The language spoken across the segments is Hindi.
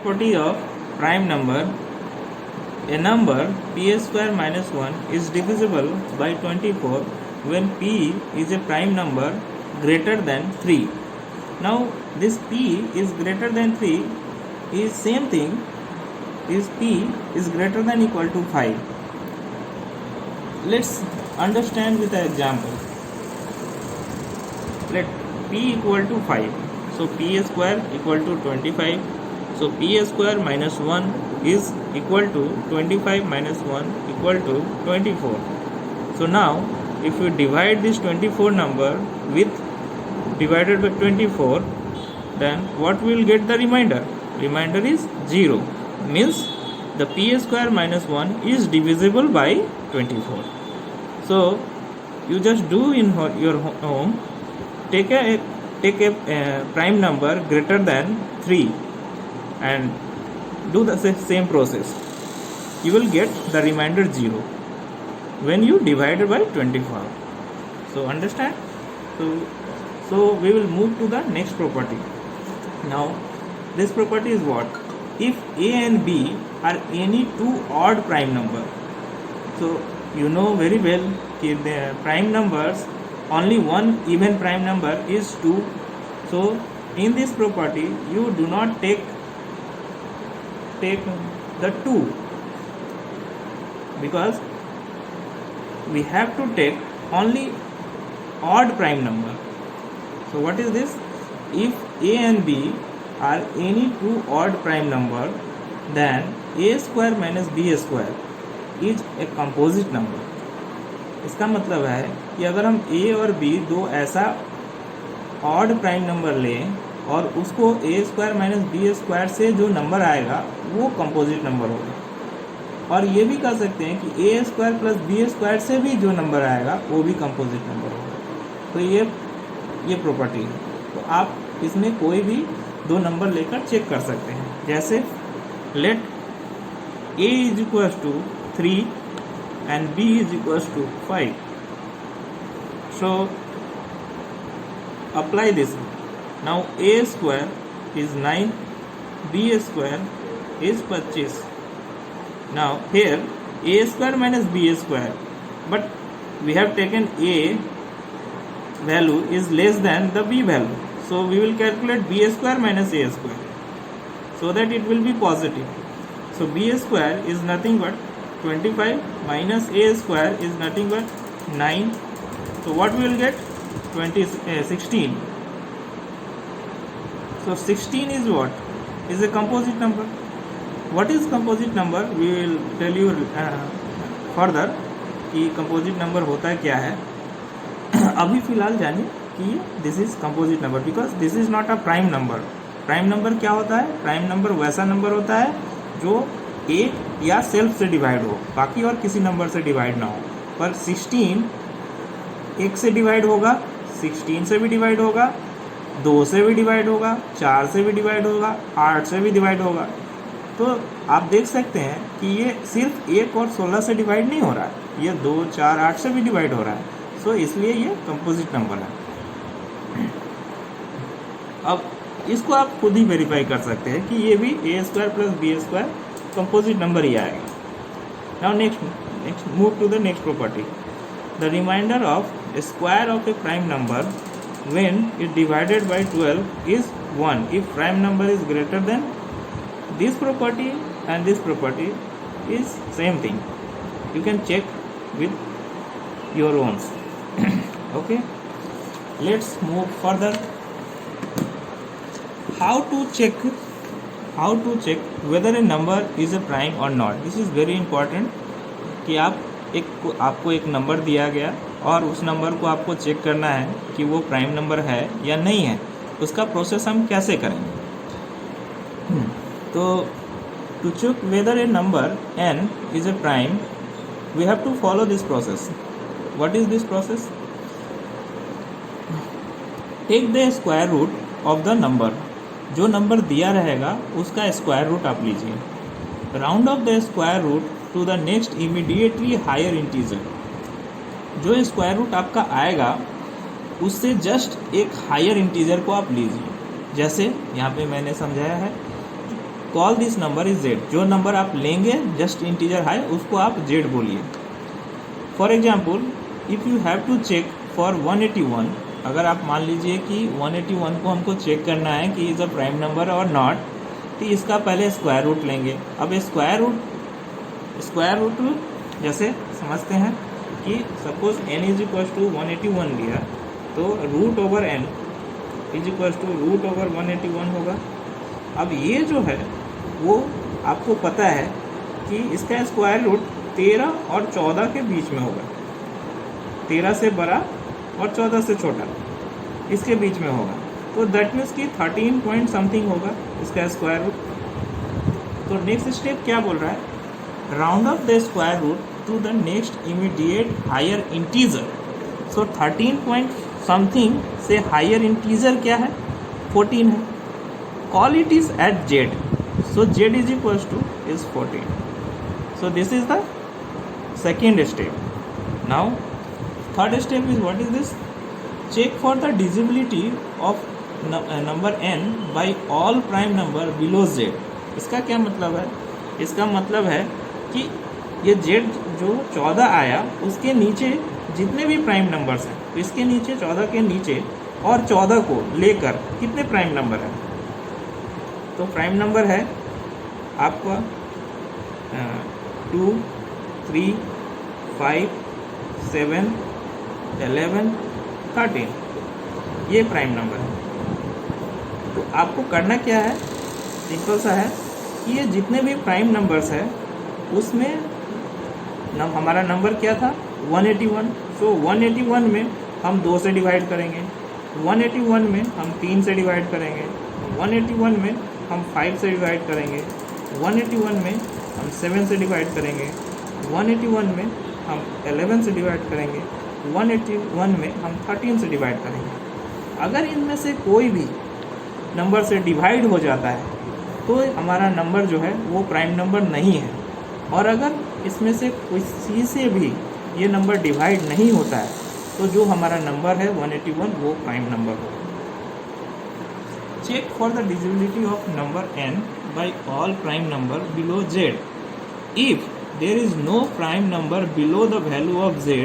property of prime number. A number p square minus 1 is divisible by 24 when p is a prime number greater than 3. Now this p is greater than 3 is same thing is p is greater than equal to 5. Let's understand with an example. Let p equal to 5. So p square equal to 25. So p square minus 1 is equal to 25 minus 1 equal to 24. So now if you divide this 24 number with divided by 24, then what we will get the remainder? Remainder is 0. Means the p square minus 1 is divisible by 24. So you just do in your home, take a prime number greater than 3 and do the same process. You will get the remainder 0 when you divide by 24. So understand? So we will move to the next property. Now this property is what? If a and b are any two odd prime number. So you know very well that the prime numbers, only one even prime number is 2. So in this property you do not take the 2, because we have to take only odd prime number. So what is this? If a and b are any two odd prime number, then a square minus b square is a composite number. इसका मतलब है कि अगर हम a और b दो ऐसा ऑड प्राइम नंबर लें और उसको a square minus B square से जो नंबर आएगा वो कंपोजिट नंबर होगा। और ये भी कह सकते हैं कि a square plus B square से भी जो नंबर आएगा वो भी कंपोजिट नंबर होगा। तो ये प्रॉपर्टी है। तो आप इसमें कोई भी दो नंबर लेकर चेक कर सकते हैं। जैसे let a is equal to 3 and b is equals to 5. So apply this. Now a square is 9, b square is 25. Now here a square minus b square, but we have taken a value is less than the b value, so we will calculate b square minus a square so that it will be positive. So b square is nothing but 25 minus a square is nothing but 9. So what we will get? 16. So 16 is what? Is a composite number. What is composite number? We will tell you further कि composite number होता क्या है। अभी फिलहाल जानिए कि this is composite number because this is not a prime number. Prime number क्या होता है? Prime number वैसा नंबर होता है जो एक या सेल्फ से डिवाइड हो, बाकी और किसी नंबर से डिवाइड ना हो। पर 16 एक से डिवाइड होगा, 16 से भी डिवाइड होगा, 2 से भी डिवाइड होगा, 4 से भी डिवाइड होगा, 8 से भी डिवाइड होगा। तो आप देख सकते हैं कि ये सिर्फ 1 और 16 से डिवाइड नहीं हो रहा है, ये 2, 4, 8 से भी डिवाइड हो रहा है। सो इसलिए ये कंपोजिट नंबर है। अब इसको आप खुद ही वेरीफाई कर सकते हैं कि ये भी a square plus B square composite number ही आएगा। Now next move to the next property. The remainder of square of a prime number when it divided by 12 is 1 if prime number is greater than this property and this property is same thing. You can check with your owns. Okay, let's move further. how to check whether a number is a prime or not. This is very important कि आपको एक नंबर दिया गया और उस नंबर को आपको चेक करना है कि वो प्राइम नंबर है या नहीं है। उसका प्रोसेस हम कैसे करेंगे? तो to check whether a number n is a prime, we have to follow this process. What is this process? Take the square root of the number. जो नंबर दिया रहेगा उसका स्क्वायर रूट आप लीजिए। Round off the square root to the next immediately higher integer. जो स्क्वायर रूट आपका आएगा उससे जस्ट एक हायर इंटीजर को आप लीजिए। जैसे यहाँ पे मैंने समझाया है call this number is Z. जो नंबर आप लेंगे जस्ट इंटीजर है उसको आप जेड बोलिए। For example if you have to check for 181, अगर आप मान लीजिए कि 181 को हमको चेक करना है कि इज़ अ प्राइम नंबर और नॉट, तो इसका पहले स्क्वायर रूट लेंगे। अब स्क्वायर रूट जैसे समझते हैं कि suppose n is equal to 181 लिया, तो root over n is equal to root over 181 होगा। अब ये जो है वो आपको पता है कि इसका स्क्वायर रूट 13 और 14 के बीच में होगा, 13 से बड़ा और 14 से छोटा, इसके बीच में होगा। तो दैट मीन्स कि 13 पॉइंट समथिंग होगा इसका स्क्वायर रूट। तो नेक्स्ट स्टेप क्या बोल रहा है, round off the square root to the next immediate higher integer. So 13 point something से हायर इंटीजर क्या है, 14 है। Call it is at Z, so Z is equal to is 14. So this is the second step. Now third step is what is this? Check for the divisibility of number n by all prime number below z. इसका क्या मतलब है? इसका मतलब है कि ये z जो 14 आया उसके नीचे जितने भी प्राइम नंबर्स हैं, तो इसके नीचे 14 के नीचे और 14 को लेकर कितने प्राइम नंबर हैं? तो प्राइम नंबर है आपका 2, 3, 5, 7, 11, 13, ये प्राइम नंबर है। तो आपको करना क्या है, सिंपल सा है कि ये जितने भी प्राइम नंबर्स है उसमें हमारा नंबर क्या था 181। सो 181 में हम 2 से डिवाइड करेंगे, 181 में हम 3 से डिवाइड करेंगे, 181 में हम 5 से डिवाइड करेंगे, 181 में हम 7 से डिवाइड करेंगे, 181 में हम 11 से डिवाइड करेंगे, 181 में हम 13 से डिवाइड करेंगे। अगर इनमें से कोई भी नंबर से डिवाइड हो जाता है तो हमारा नंबर जो है वो प्राइम नंबर नहीं है। और अगर इसमें से किसी से भी ये नंबर डिवाइड नहीं होता है तो जो हमारा नंबर है 181 वो प्राइम नंबर होगा। Check for the divisibility of number n by all prime number below z. If there is no prime number below the value of z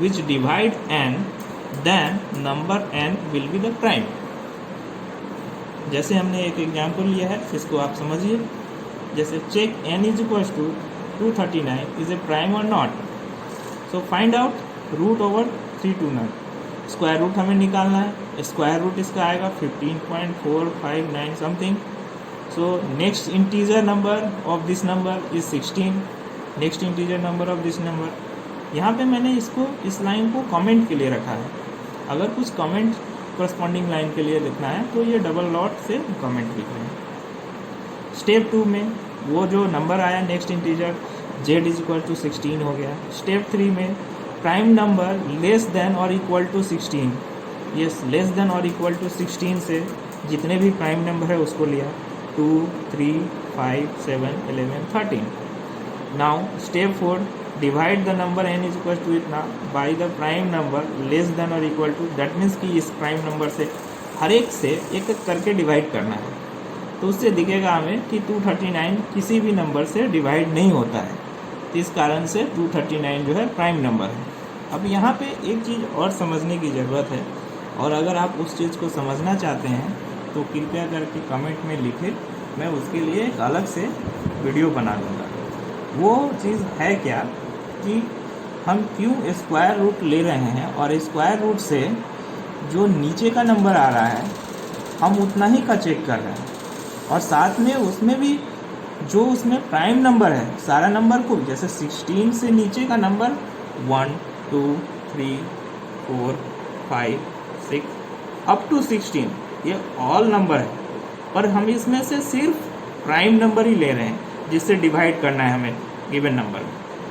which divide n, then number n will be the prime. जैसे हमने एक एग्जाम्पल लिया है इसको आप समझिए। जैसे check n is equal to 239 is a prime और not. So find out root over 329, square root हमें निकालना है। स्क्वायर रूट इसका आएगा 15.459 something. So next integer number of this number is 16. Next integer number of this number. यहाँ पे मैंने इसको इस लाइन को कमेंट के लिए रखा है। अगर कुछ कमेंट करस्पॉन्डिंग लाइन के लिए लिखना है तो ये डबल डॉट से कमेंट लिख रहे हैं। स्टेप 2 में वो जो नंबर आया next integer z is equal to 16 हो गया। स्टेप 3 में प्राइम नंबर लेस देन और equal to 16, yes less than और इक्वल टू 16 से जितने भी प्राइम नंबर है उसको लिया, 2, 3, 5, 7, 11, 13. Now step 4, divide the number n is equal to इतना by the prime number less than or equal to, that means कि इस प्राइम नंबर से हर एक से एक एक करके डिवाइड करना है। तो उससे दिखेगा हमें कि 239 किसी भी नंबर से डिवाइड नहीं होता है, तो इस कारण से 239 जो है प्राइम नंबर है। अब यहाँ पे एक चीज़ और समझने की ज़रूरत है, और अगर आप उस चीज़ को समझना चाहते हैं तो कृपया करके कमेंट में लिखें, मैं उसके लिए एक अलग से वीडियो बना दूँगा। वो चीज़ है क्या कि हम क्यों स्क्वायर रूट ले रहे हैं और स्क्वायर रूट से जो नीचे का नंबर आ रहा है हम उतना ही का चेक कर रहे हैं, और साथ में उसमें भी जो उसमें प्राइम नंबर है सारा नंबर को, जैसे 16 से नीचे का नंबर 1, 2, 3, 4, 5, 6 अप टू 16 ये ऑल नंबर है, पर हम इसमें से सिर्फ प्राइम नंबर ही ले रहे हैं जिससे डिवाइड करना है हमें गिवन नंबर।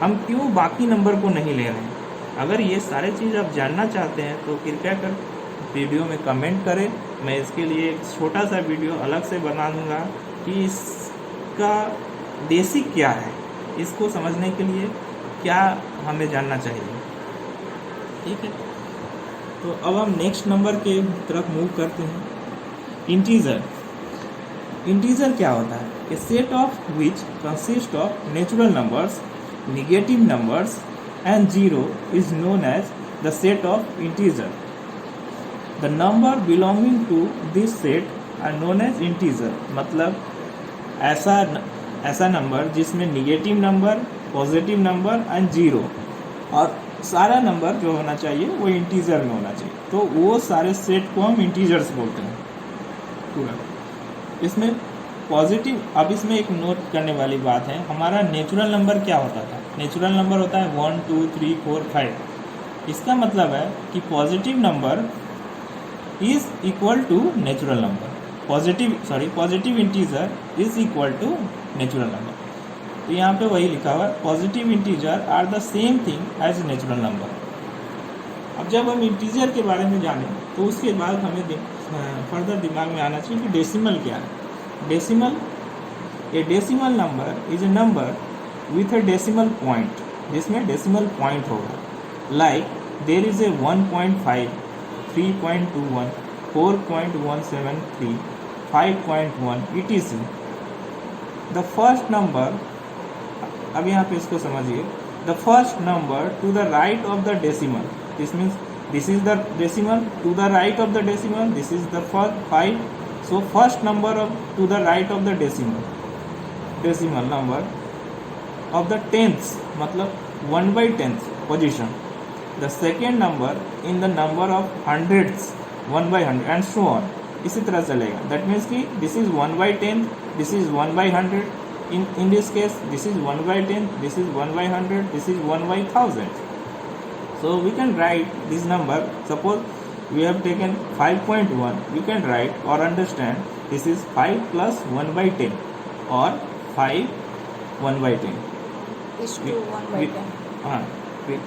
हम क्यों बाकी नंबर को नहीं ले रहे हैं? अगर ये सारे चीज़ आप जानना चाहते हैं तो कृपया कर वीडियो में कमेंट करें, मैं इसके लिए एक छोटा सा वीडियो अलग से बना दूँगा कि इसका बेसिक क्या है, इसको समझने के लिए क्या हमें जानना चाहिए। ठीक है, तो अब हम नेक्स्ट नंबर के तरफ मूव करते हैं। इंटीजर इंटीजर क्या होता है? A set of which consist of natural numbers, negative numbers and zero is known as the set of integer. The number belonging to this set are known as integer. मतलब ऐसा नंबर जिसमें negative number, positive number and zero, और सारा नंबर जो होना चाहिए वो इंटीजर में होना चाहिए, तो वो सारे सेट को हम इंटीजर्स बोलते हैं पूरा. इसमें पॉजिटिव, अब इसमें एक नोट करने वाली बात है, हमारा नेचुरल नंबर क्या होता था? नेचुरल नंबर होता है 1 2 3 4 5. इसका मतलब है कि positive number is equal to natural number. Positive integer is equal to natural number. तो यहाँ पे वही लिखा हुआ है, positive integer are the same thing as natural number. अब जब हम इंटीजर के बारे में जानें तो उसके बाद हमें फर्दर दिमाग में आना चाहिए कि डेसिमल क्या है. A decimal number is a number with a decimal point, जिसमें डेसिमल पॉइंट होगा. Like there is a 1.5, 3.21, 4.173, 5.1 etc. The first number, अब यहाँ पे इसको समझिए, the first number to the right of the decimal, this means this is the decimal, to the right of the decimal this is the 5. So first number of to the right of the decimal number of the tenth, मतलब 1/10 position. The second number in the number of hundreds 1/100 and so on. इसी तरह चलेगा. दैट मीन्स कि this is 1/10, this is 1/100. In this case, this is 1/10, this is 1/100, this is 1/1000. So we can write this number. Suppose we have taken 5.1. We can write or understand this is 5 plus 1/10 or 5 1/10. is to 1/10.